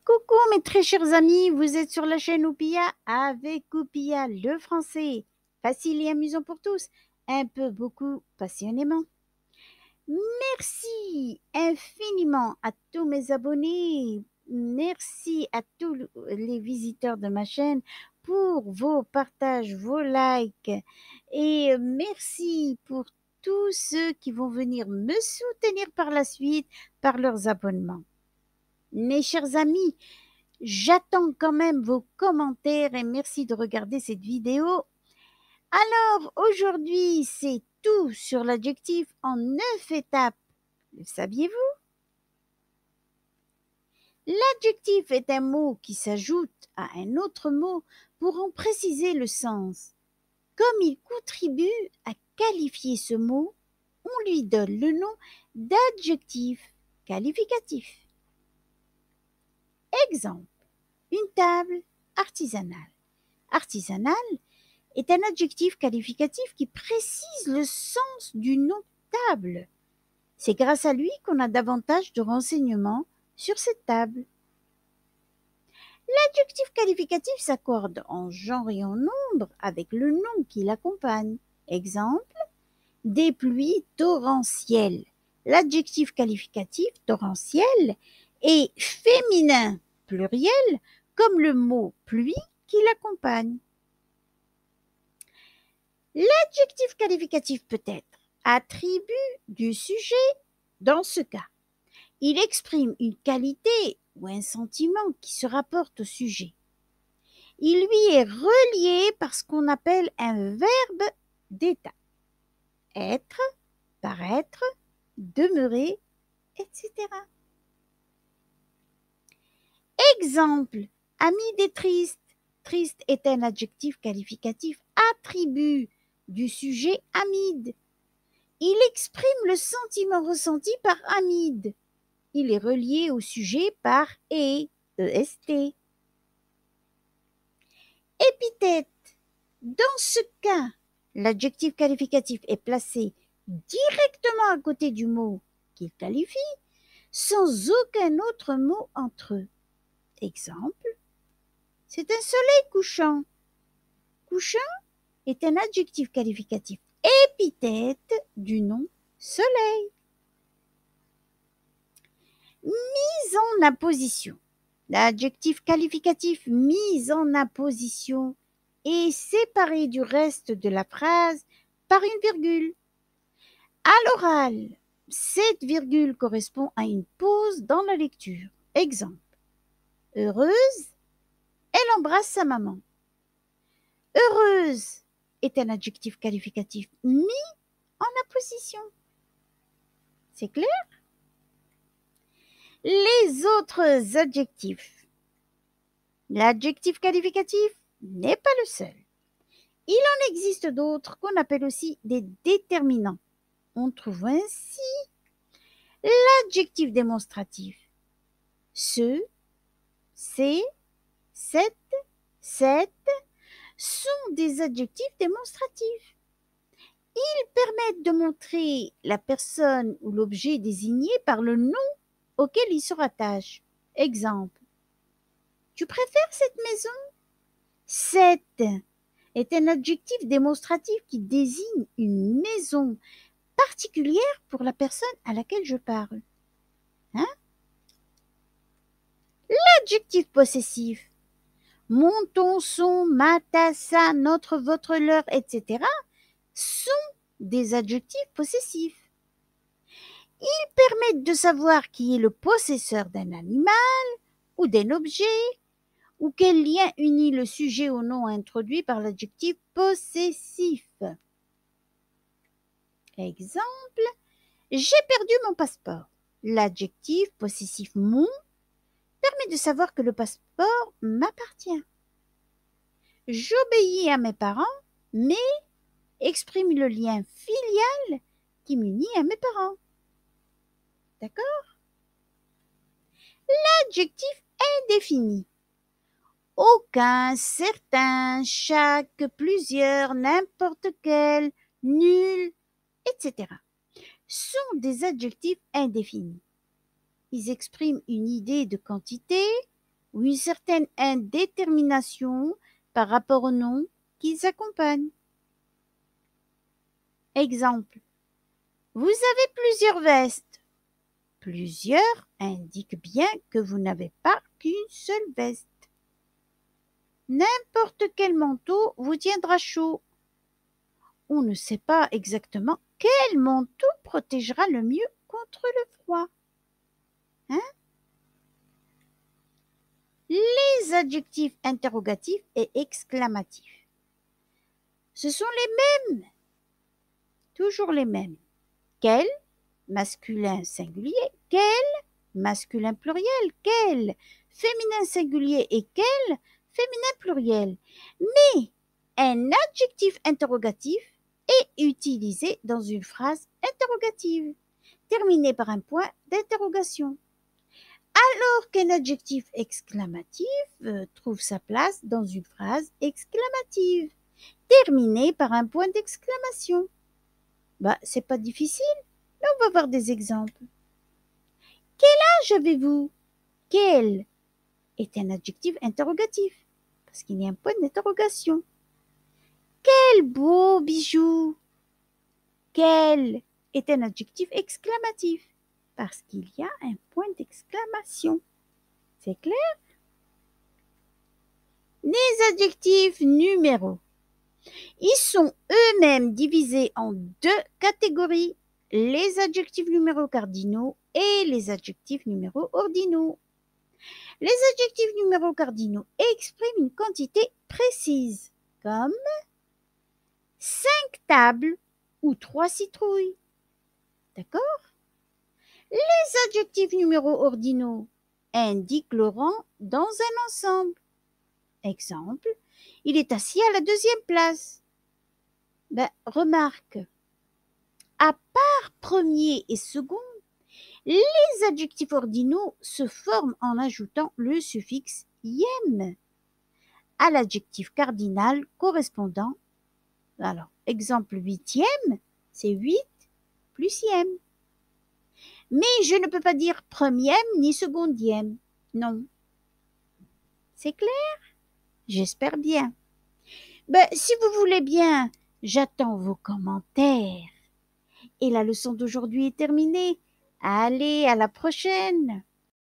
Coucou mes très chers amis, vous êtes sur la chaîne Oupia avec Oupia le français, facile et amusant pour tous, un peu beaucoup passionnément. Merci infiniment à tous mes abonnés, merci à tous les visiteurs de ma chaîne pour vos partages, vos likes et merci pour tous ceux qui vont venir me soutenir par la suite par leurs abonnements. Mes chers amis, j'attends quand même vos commentaires et merci de regarder cette vidéo. Alors, aujourd'hui, c'est tout sur l'adjectif en 9 étapes. Le saviez-vous? L'adjectif est un mot qui s'ajoute à un autre mot pour en préciser le sens. Comme il contribue à qualifier ce mot, on lui donne le nom d'adjectif qualificatif. Exemple, une table artisanale. Artisanal est un adjectif qualificatif qui précise le sens du nom table. C'est grâce à lui qu'on a davantage de renseignements sur cette table. L'adjectif qualificatif s'accorde en genre et en nombre avec le nom qui l'accompagne. Exemple, des pluies torrentielles. L'adjectif qualificatif torrentiel est féminin pluriel comme le mot pluie qui l'accompagne. L'adjectif qualificatif peut être attribut du sujet dans ce cas. Il exprime une qualité ou un sentiment qui se rapporte au sujet. Il lui est relié par ce qu'on appelle un verbe d'état. Être, paraître, demeurer, etc. Exemple, Hamid est triste. Triste est un adjectif qualificatif attribut du sujet Hamid. Il exprime le sentiment ressenti par Hamid. Il est relié au sujet par est. Épithète. Dans ce cas, l'adjectif qualificatif est placé directement à côté du mot qu'il qualifie, sans aucun autre mot entre eux. Exemple, c'est un soleil couchant. Couchant est un adjectif qualificatif épithète du nom soleil. Mise en apposition. L'adjectif qualificatif mis en apposition est séparé du reste de la phrase par une virgule. À l'oral, cette virgule correspond à une pause dans la lecture. Exemple, heureuse, elle embrasse sa maman. Heureuse est un adjectif qualificatif mis en apposition. C'est clair? Les autres adjectifs. L'adjectif qualificatif n'est pas le seul. Il en existe d'autres qu'on appelle aussi des déterminants. On trouve ainsi l'adjectif démonstratif. Ce, c'est, cette, cette sont des adjectifs démonstratifs. Ils permettent de montrer la personne ou l'objet désigné par le nom auquel il se rattache. Exemple, tu préfères cette maison? Cette est un adjectif démonstratif qui désigne une maison particulière pour la personne à laquelle je parle. L'adjectif possessif. Mon, ton, son, ma, ta, sa, notre, votre, leur, etc. sont des adjectifs possessifs. Ils permettent de savoir qui est le possesseur d'un animal ou d'un objet, ou quel lien unit le sujet au nom introduit par l'adjectif possessif. Exemple, j'ai perdu mon passeport. L'adjectif possessif mon permet de savoir que le passeport m'appartient. J'obéis à mes parents, mais exprime le lien filial qui m'unit à mes parents. D'accord? L'adjectif indéfini. Aucun, certain, chaque, plusieurs, n'importe quel, nul, etc. sont des adjectifs indéfinis. Ils expriment une idée de quantité, ou une certaine indétermination par rapport au nom qu'ils accompagnent. Exemple. Vous avez plusieurs vestes. Plusieurs indique bien que vous n'avez pas qu'une seule veste. N'importe quel manteau vous tiendra chaud. On ne sait pas exactement quel manteau protégera le mieux contre le froid. Hein? Les adjectifs interrogatifs et exclamatifs. Ce sont les mêmes, toujours les mêmes. Quel, masculin singulier, quel, masculin pluriel, quel, féminin singulier et quel, féminin pluriel. Mais un adjectif interrogatif est utilisé dans une phrase interrogative, terminée par un point d'interrogation. Alors qu'un adjectif exclamatif trouve sa place dans une phrase exclamative, terminée par un point d'exclamation. C'est pas difficile, mais on va voir des exemples. Quel âge avez-vous? Quel est un adjectif interrogatif, parce qu'il y a un point d'interrogation. Quel beau bijou! Quel est un adjectif exclamatif, parce qu'il y a un point d'exclamation. C'est clair? Les adjectifs numéros. Ils sont eux-mêmes divisés en deux catégories, les adjectifs numéros cardinaux et les adjectifs numéros ordinaux. Les adjectifs numéros cardinaux expriment une quantité précise, comme 5 tables ou 3 citrouilles. D'accord? Les adjectifs numéros ordinaux indiquent le rang dans un ensemble. Exemple, il est assis à la deuxième place. Remarque, à part premier et second, les adjectifs ordinaux se forment en ajoutant le suffixe ième à l'adjectif cardinal correspondant. Alors, exemple huitième, c'est 8 plus ième. Mais je ne peux pas dire premième ni secondième. Non. C'est clair? J'espère bien. Si vous voulez bien, j'attends vos commentaires. Et la leçon d'aujourd'hui est terminée. Allez, à la prochaine!